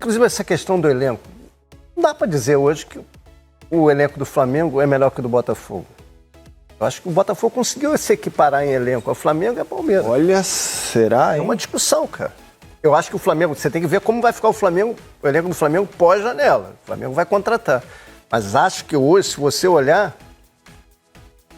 Inclusive, essa questão do elenco. Não dá para dizer hoje que o elenco do Flamengo é melhor que o do Botafogo. Eu acho que o Botafogo conseguiu se equiparar em elenco. O Flamengo é Palmeiras. Olha, será, hein? É uma discussão, cara. Eu acho que o Flamengo, você tem que ver como vai ficar o elenco do Flamengo pós-janela. O Flamengo vai contratar. Mas acho que hoje, se você olhar,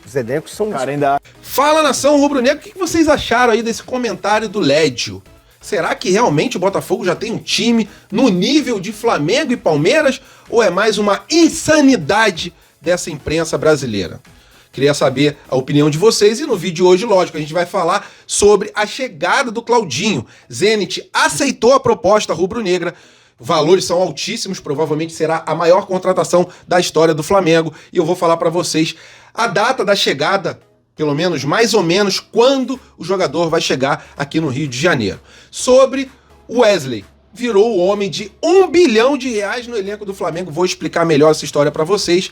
os elencos são... Cara, ainda... Fala, nação rubro-negra, o que vocês acharam aí desse comentário do Lédio? Será que realmente o Botafogo já tem um time no nível de Flamengo e Palmeiras? Ou é mais uma insanidade dessa imprensa brasileira? Queria saber a opinião de vocês e no vídeo de hoje, lógico, a gente vai falar sobre a chegada do Claudinho. Zenit aceitou a proposta rubro-negra, valores são altíssimos, provavelmente será a maior contratação da história do Flamengo e eu vou falar para vocês a data da chegada, pelo menos mais ou menos quando o jogador vai chegar aqui no Rio de Janeiro. Sobre o Wesley, virou o homem de R$1 bilhão no elenco do Flamengo, vou explicar melhor essa história para vocês.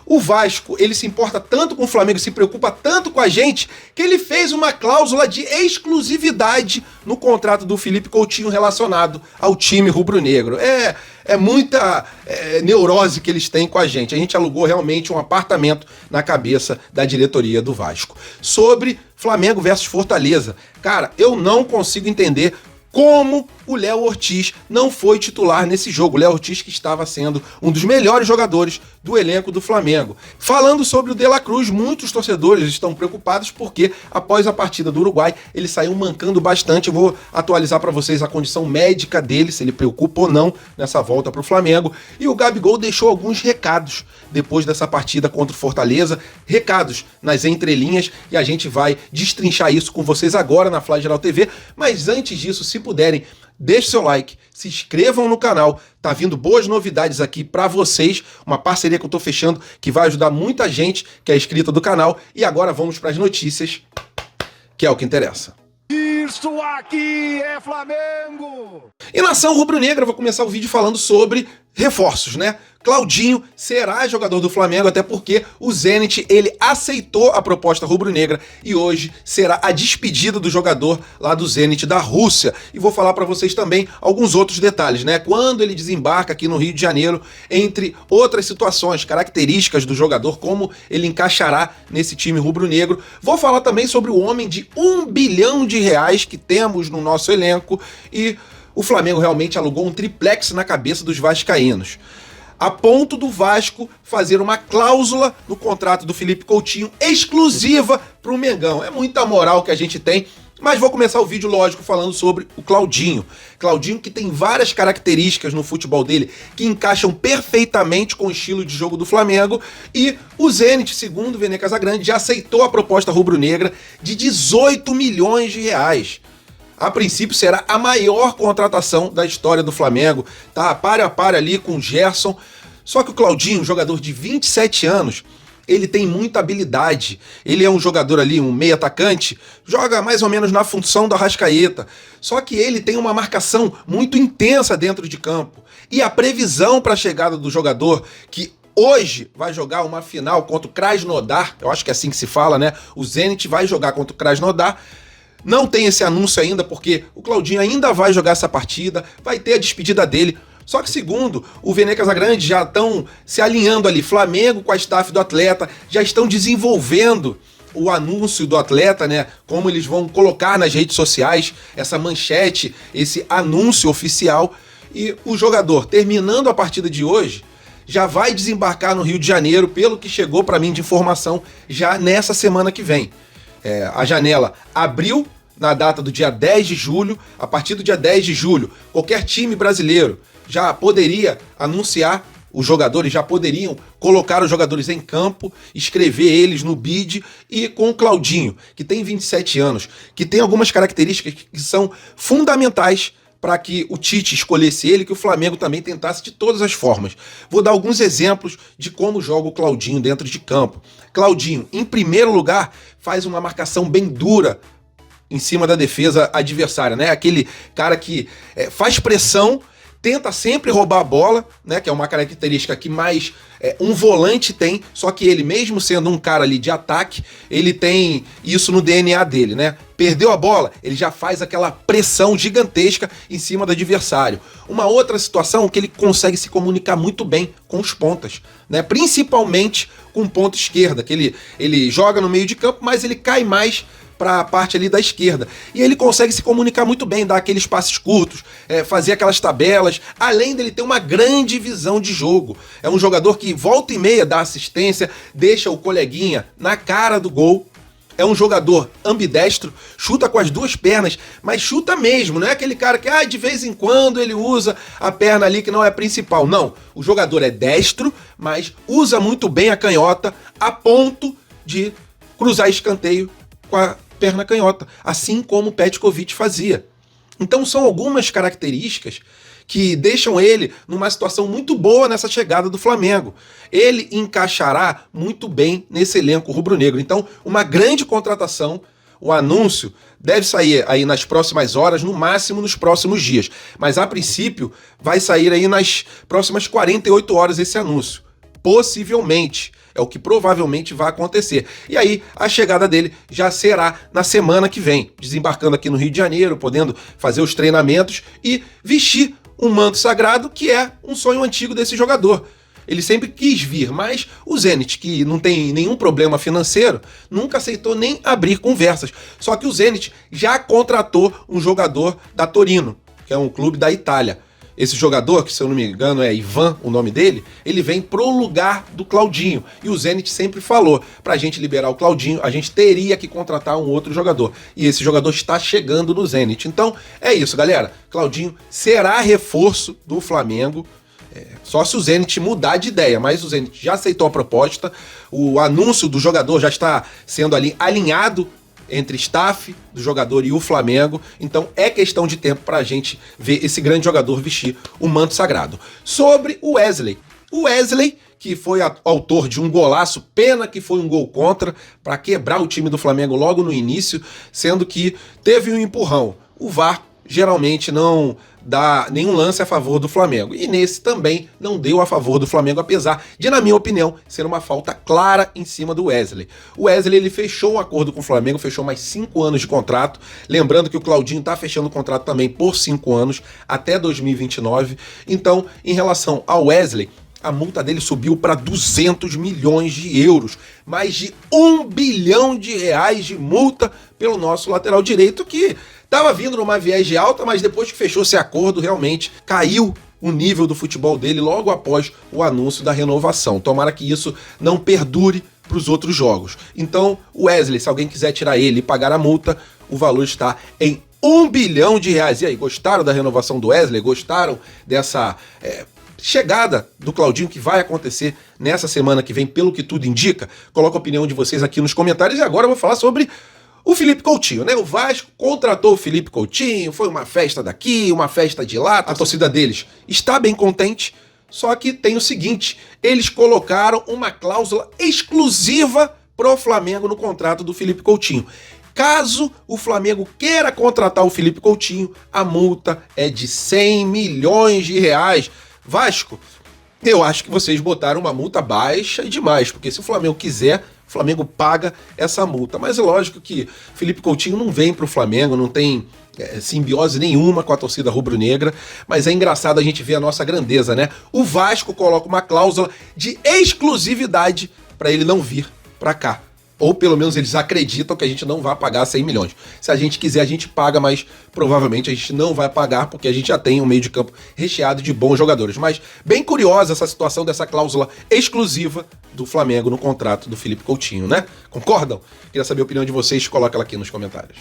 O Vasco, ele se importa tanto com o Flamengo, se preocupa tanto com a gente, que ele fez uma cláusula de exclusividade no contrato do Felipe Coutinho relacionado ao time rubro-negro. É muita neurose que eles têm com a gente. A gente alugou realmente um apartamento na cabeça da diretoria do Vasco. Sobre Flamengo versus Fortaleza. Cara, eu não consigo entender como o Léo Ortiz não foi titular nesse jogo. O Léo Ortiz que estava sendo um dos melhores jogadores do elenco do Flamengo. Falando sobre o De La Cruz, muitos torcedores estão preocupados porque após a partida do Uruguai, ele saiu mancando bastante. Eu vou atualizar para vocês a condição médica dele, se ele preocupa ou não nessa volta para o Flamengo. E o Gabigol deixou alguns recados depois dessa partida contra o Fortaleza. Recados nas entrelinhas e a gente vai destrinchar isso com vocês agora na Fly Geral TV. Mas antes disso, se puderem, deixe seu like, se inscrevam no canal, tá vindo boas novidades aqui pra vocês, uma parceria que eu tô fechando que vai ajudar muita gente que é inscrita do canal. E agora vamos pras notícias, que é o que interessa. Isso aqui é Flamengo! E nação rubro-negra, eu vou começar o vídeo falando sobre reforços, né? Claudinho será jogador do Flamengo, até porque o Zenit, ele aceitou a proposta rubro-negra e hoje será a despedida do jogador lá do Zenit da Rússia. E vou falar para vocês também alguns outros detalhes, né? Quando ele desembarca aqui no Rio de Janeiro, entre outras situações, características do jogador, como ele encaixará nesse time rubro-negro. Vou falar também sobre o homem de R$1 bilhão que temos no nosso elenco e o Flamengo realmente alugou um triplex na cabeça dos vascaínos, a ponto do Vasco fazer uma cláusula no contrato do Felipe Coutinho exclusiva para o Mengão. É muita moral que a gente tem, mas vou começar o vídeo, lógico, falando sobre o Claudinho. Claudinho que tem várias características no futebol dele que encaixam perfeitamente com o estilo de jogo do Flamengo e o Zenit, segundo o Vene Casagrande, já aceitou a proposta rubro-negra de R$18 milhões. A princípio será a maior contratação da história do Flamengo, tá pare a pare ali com o Gerson. Só que o Claudinho, jogador de 27 anos, ele tem muita habilidade. Ele é um jogador ali, um meio atacante, joga mais ou menos na função do Arrascaeta. Só que ele tem uma marcação muito intensa dentro de campo. E a previsão para a chegada do jogador, que hoje vai jogar uma final contra o Krasnodar, eu acho que é assim que se fala, né? O Zenit vai jogar contra o Krasnodar. Não tem esse anúncio ainda, porque o Claudinho ainda vai jogar essa partida, vai ter a despedida dele. Só que segundo o Vene Casagrande, já estão se alinhando ali, Flamengo com a staff do atleta, já estão desenvolvendo o anúncio do atleta, né? Como eles vão colocar nas redes sociais essa manchete, esse anúncio oficial. E o jogador, terminando a partida de hoje, já vai desembarcar no Rio de Janeiro, pelo que chegou para mim de informação, já nessa semana que vem. A janela abriu na data do dia 10 de julho. A partir do dia 10 de julho, qualquer time brasileiro já poderia anunciar os jogadores, já poderiam colocar os jogadores em campo, escrever eles no bid. E com o Claudinho, que tem 27 anos, que tem algumas características que são fundamentais para que o Tite escolhesse ele, que o Flamengo também tentasse de todas as formas. Vou dar alguns exemplos de como joga o Claudinho dentro de campo. Claudinho, em primeiro lugar, faz uma marcação bem dura em cima da defesa adversária, né? Aquele cara que faz pressão, tenta sempre roubar a bola, né, que é uma característica que mais um volante tem, só que ele, mesmo sendo um cara ali de ataque, ele tem isso no DNA dele, né? Perdeu a bola, ele já faz aquela pressão gigantesca em cima do adversário. Uma outra situação que ele consegue se comunicar muito bem com os pontas, né? Principalmente com o ponto esquerda, que ele joga no meio de campo, mas ele cai mais para a parte ali da esquerda. E ele consegue se comunicar muito bem, dar aqueles passes curtos, fazer aquelas tabelas, além dele ter uma grande visão de jogo. É um jogador que volta e meia dá assistência, deixa o coleguinha na cara do gol. É um jogador ambidestro, chuta com as duas pernas, mas chuta mesmo, não é aquele cara que de vez em quando ele usa a perna ali que não é a principal. Não, o jogador é destro, mas usa muito bem a canhota a ponto de cruzar escanteio com a perna canhota, assim como o Petkovic fazia. Então são algumas características que deixam ele numa situação muito boa nessa chegada do Flamengo. Ele encaixará muito bem nesse elenco rubro-negro. Então, uma grande contratação. O anúncio deve sair aí nas próximas horas, no máximo nos próximos dias. Mas, a princípio, vai sair aí nas próximas 48 horas esse anúncio. Possivelmente. É o que provavelmente vai acontecer. E aí, a chegada dele já será na semana que vem, desembarcando aqui no Rio de Janeiro, podendo fazer os treinamentos e vestir um manto sagrado, que é um sonho antigo desse jogador. Ele sempre quis vir, mas o Zenit, que não tem nenhum problema financeiro, nunca aceitou nem abrir conversas. Só que o Zenit já contratou um jogador da Torino, que é um clube da Itália. Esse jogador, que se eu não me engano é Ivan, o nome dele, ele vem pro lugar do Claudinho. E o Zenit sempre falou, pra gente liberar o Claudinho, a gente teria que contratar um outro jogador. E esse jogador está chegando no Zenit. Então, é isso, galera. Claudinho será reforço do Flamengo. Só se o Zenit mudar de ideia, mas o Zenit já aceitou a proposta. O anúncio do jogador já está sendo ali alinhado entre staff do jogador e o Flamengo, então é questão de tempo para a gente ver esse grande jogador vestir o manto sagrado. Sobre o Wesley, que foi autor de um golaço, pena que foi um gol contra, para quebrar o time do Flamengo logo no início, sendo que teve um empurrão. O VAR geralmente não dá nenhum lance a favor do Flamengo. E nesse também não deu a favor do Flamengo, apesar de, na minha opinião, ser uma falta clara em cima do Wesley. O Wesley, ele fechou um acordo com o Flamengo, fechou mais 5 anos de contrato. Lembrando que o Claudinho tá fechando o contrato também por 5 anos, até 2029. Então, em relação ao Wesley, a multa dele subiu para 200 milhões de euros. Mais de 1 bilhão de reais de multa pelo nosso lateral direito, que estava vindo numa viagem alta, mas depois que fechou esse acordo, realmente caiu o nível do futebol dele logo após o anúncio da renovação. Tomara que isso não perdure para os outros jogos. Então, o Wesley, se alguém quiser tirar ele e pagar a multa, o valor está em 1 bilhão de reais. E aí, gostaram da renovação do Wesley? Gostaram dessa chegada do Claudinho que vai acontecer nessa semana que vem, pelo que tudo indica? Coloca a opinião de vocês aqui nos comentários. E agora eu vou falar sobre o Felipe Coutinho, né? O Vasco contratou o Felipe Coutinho, foi uma festa daqui, uma festa de lá. A torcida deles está bem contente, só que tem o seguinte, eles colocaram uma cláusula exclusiva pro Flamengo no contrato do Felipe Coutinho. Caso o Flamengo queira contratar o Felipe Coutinho, a multa é de 100 milhões de reais. Vasco, eu acho que vocês botaram uma multa baixa demais, porque se o Flamengo quiser, o Flamengo paga essa multa. Mas é lógico que Felipe Coutinho não vem pro Flamengo, não tem simbiose nenhuma com a torcida rubro-negra, mas é engraçado a gente ver a nossa grandeza, né? O Vasco coloca uma cláusula de exclusividade para ele não vir para cá. Ou pelo menos eles acreditam que a gente não vai pagar 100 milhões. Se a gente quiser, a gente paga, mas provavelmente a gente não vai pagar, porque a gente já tem um meio de campo recheado de bons jogadores. Mas bem curiosa essa situação dessa cláusula exclusiva do Flamengo no contrato do Felipe Coutinho, né? Concordam? Queria saber a opinião de vocês, coloca ela aqui nos comentários.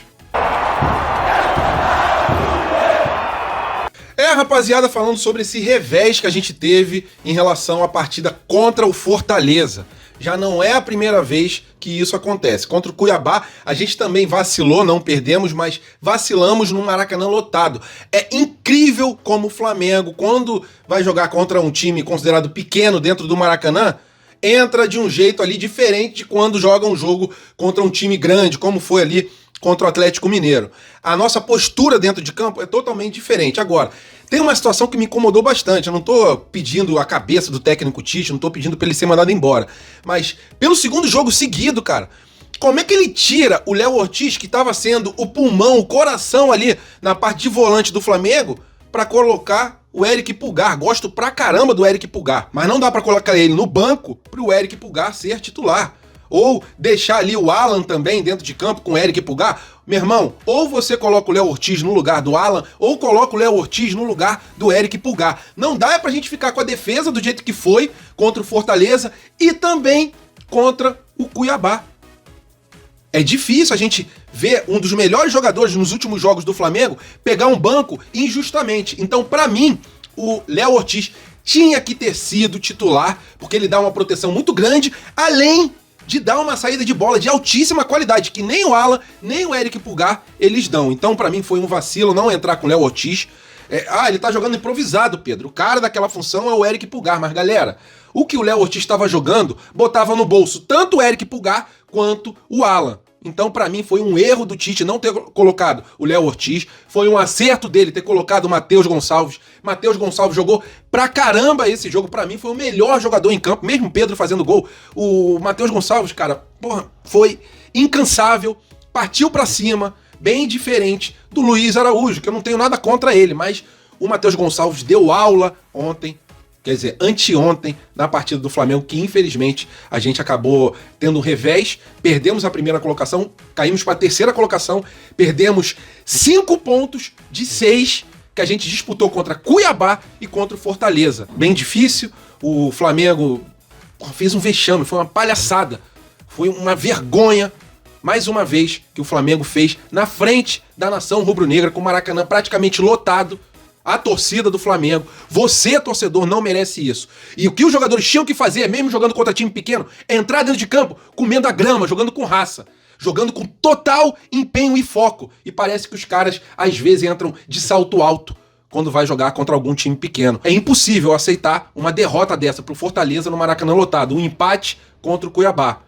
Rapaziada, falando sobre esse revés que a gente teve em relação à partida contra o Fortaleza. Já não é a primeira vez que isso acontece. Contra o Cuiabá, a gente também vacilou, não perdemos, mas vacilamos no Maracanã lotado. É incrível como o Flamengo, quando vai jogar contra um time considerado pequeno dentro do Maracanã, entra de um jeito ali diferente de quando joga um jogo contra um time grande, como foi ali contra o Atlético Mineiro. A nossa postura dentro de campo é totalmente diferente. Agora, tem uma situação que me incomodou bastante. Eu não tô pedindo a cabeça do técnico Tite, não tô pedindo pra ele ser mandado embora. Mas, pelo segundo jogo seguido, cara, como é que ele tira o Léo Ortiz, que tava sendo o pulmão, o coração ali na parte de volante do Flamengo, pra colocar o Eric Pulgar? Gosto pra caramba do Eric Pulgar, mas não dá pra colocar ele no banco pro Eric Pulgar ser titular. Ou deixar ali o Alan também dentro de campo com o Eric Pulgar. Meu irmão, ou você coloca o Léo Ortiz no lugar do Alan, ou coloca o Léo Ortiz no lugar do Eric Pulgar. Não dá pra gente ficar com a defesa do jeito que foi contra o Fortaleza e também contra o Cuiabá. É difícil a gente ver um dos melhores jogadores nos últimos jogos do Flamengo pegar um banco injustamente. Então, pra mim, o Léo Ortiz tinha que ter sido titular, porque ele dá uma proteção muito grande, além de dar uma saída de bola de altíssima qualidade, que nem o Alan, nem o Eric Pulgar eles dão. Então, pra mim, foi um vacilo não entrar com o Léo Ortiz. Ele tá jogando improvisado, Pedro. O cara daquela função é o Eric Pulgar. Mas, galera, o que o Léo Ortiz estava jogando, botava no bolso tanto o Eric Pulgar quanto o Alan. Então, pra mim, foi um erro do Tite não ter colocado o Léo Ortiz. Foi um acerto dele ter colocado o Matheus Gonçalves. Matheus Gonçalves jogou pra caramba esse jogo. Pra mim, foi o melhor jogador em campo, mesmo o Pedro fazendo gol. O Matheus Gonçalves, cara, foi incansável, partiu pra cima, bem diferente do Luiz Araújo, que eu não tenho nada contra ele, mas o Matheus Gonçalves deu aula ontem, quer dizer, anteontem, na partida do Flamengo, que infelizmente a gente acabou tendo um revés, perdemos a primeira colocação, caímos para a terceira colocação, perdemos 5 pontos de 6 que a gente disputou contra Cuiabá e contra o Fortaleza. Bem difícil, o Flamengo fez um vexame, foi uma palhaçada, foi uma vergonha, mais uma vez, que o Flamengo fez na frente da nação rubro-negra, com o Maracanã praticamente lotado. A torcida do Flamengo, você, torcedor, não merece isso. E o que os jogadores tinham que fazer, mesmo jogando contra time pequeno, é entrar dentro de campo comendo a grama, jogando com raça, jogando com total empenho e foco. E parece que os caras, às vezes, entram de salto alto quando vai jogar contra algum time pequeno. É impossível aceitar uma derrota dessa pro Fortaleza no Maracanã lotado, um empate contra o Cuiabá.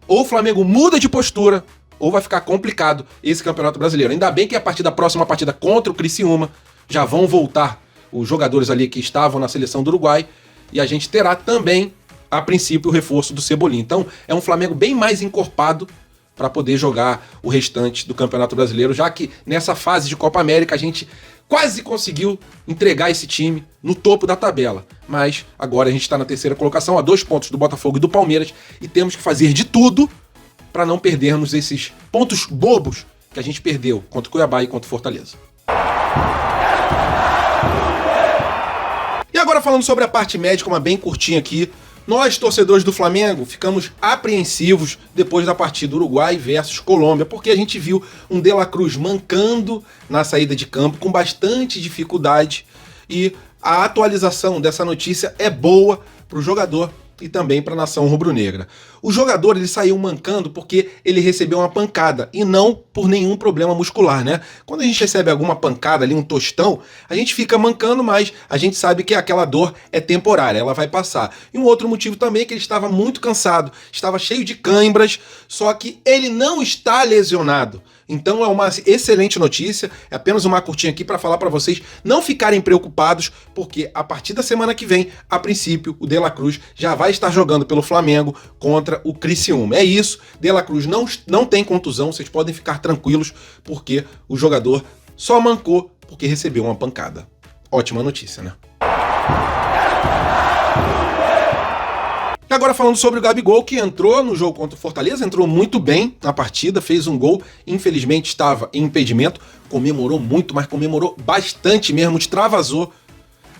Ou o Flamengo muda de postura, ou vai ficar complicado esse Campeonato Brasileiro. Ainda bem que a próxima partida contra o Criciúma, já vão voltar os jogadores ali que estavam na seleção do Uruguai e a gente terá também, a princípio, o reforço do Cebolinha. Então, é um Flamengo bem mais encorpado para poder jogar o restante do Campeonato Brasileiro, já que nessa fase de Copa América a gente quase conseguiu entregar esse time no topo da tabela. Mas agora a gente está na terceira colocação, a 2 pontos do Botafogo e do Palmeiras, e temos que fazer de tudo para não perdermos esses pontos bobos que a gente perdeu contra o Cuiabá e contra o Fortaleza. E agora falando sobre a parte médica, uma bem curtinha aqui, nós, torcedores do Flamengo, ficamos apreensivos depois da partida Uruguai versus Colômbia, porque a gente viu um De La Cruz mancando na saída de campo, com bastante dificuldade, e a atualização dessa notícia é boa para o jogador e também para a nação rubro-negra. O jogador, ele saiu mancando porque ele recebeu uma pancada e não por nenhum problema muscular, né? Quando a gente recebe alguma pancada ali, um tostão, a gente fica mancando, mas a gente sabe que aquela dor é temporária, ela vai passar. E um outro motivo também é que ele estava muito cansado, estava cheio de cãibras, só que ele não está lesionado. Então é uma excelente notícia, é apenas uma curtinha aqui para falar para vocês não ficarem preocupados, porque a partir da semana que vem, a princípio, o De La Cruz já vai estar jogando pelo Flamengo contra o Criciúma. É isso, De La Cruz não tem contusão, vocês podem ficar tranquilos, porque o jogador só mancou porque recebeu uma pancada. Ótima notícia, né? E agora falando sobre o Gabigol, que entrou no jogo contra o Fortaleza, entrou muito bem na partida, fez um gol, infelizmente estava em impedimento, comemorou muito, mas comemorou bastante mesmo, extravasou.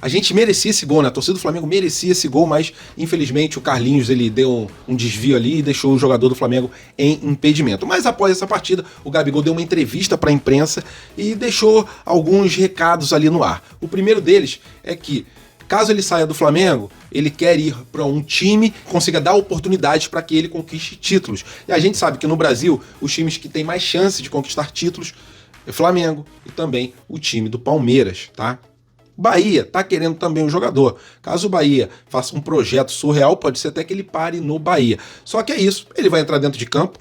A gente merecia esse gol, né? A torcida do Flamengo merecia esse gol, mas infelizmente o Carlinhos ele deu um desvio ali e deixou o jogador do Flamengo em impedimento. Mas após essa partida, o Gabigol deu uma entrevista para a imprensa e deixou alguns recados ali no ar. O primeiro deles é que, caso ele saia do Flamengo, ele quer ir para um time que consiga dar oportunidades para que ele conquiste títulos. E a gente sabe que no Brasil, os times que têm mais chance de conquistar títulos é o Flamengo e também o time do Palmeiras, tá? Bahia tá querendo também um jogador. Caso o Bahia faça um projeto surreal, pode ser até que ele pare no Bahia. Só que é isso, ele vai entrar dentro de campo,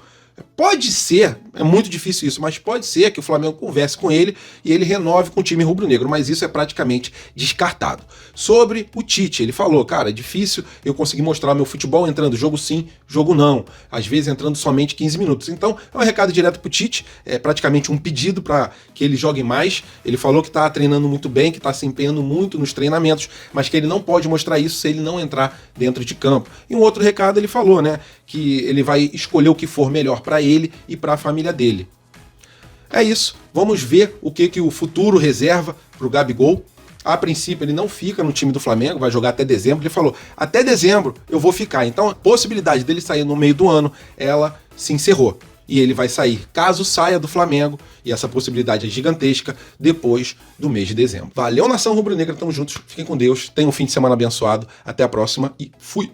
Pode ser, é muito difícil isso, mas pode ser que o Flamengo converse com ele e ele renove com o time rubro-negro, mas isso é praticamente descartado. Sobre o Tite, ele falou, cara, é difícil eu conseguir mostrar meu futebol entrando jogo sim, jogo não, às vezes entrando somente 15 minutos. Então, é um recado direto pro Tite, é praticamente um pedido para que ele jogue mais. Ele falou que tá treinando muito bem, que tá se empenhando muito nos treinamentos, mas que ele não pode mostrar isso se ele não entrar dentro de campo. E um outro recado ele falou, né, que ele vai escolher o que for melhor para ele e para a família dele. É isso, vamos ver o que o futuro reserva pro Gabigol. A princípio ele não fica no time do Flamengo, vai jogar até dezembro. Ele falou, até dezembro eu vou ficar. Então a possibilidade dele sair no meio do ano, ela se encerrou. E ele vai sair, caso saia do Flamengo, e essa possibilidade é gigantesca, depois do mês de dezembro. Valeu, nação rubro-negra, tamo juntos, fiquem com Deus, tenham um fim de semana abençoado, até a próxima e fui!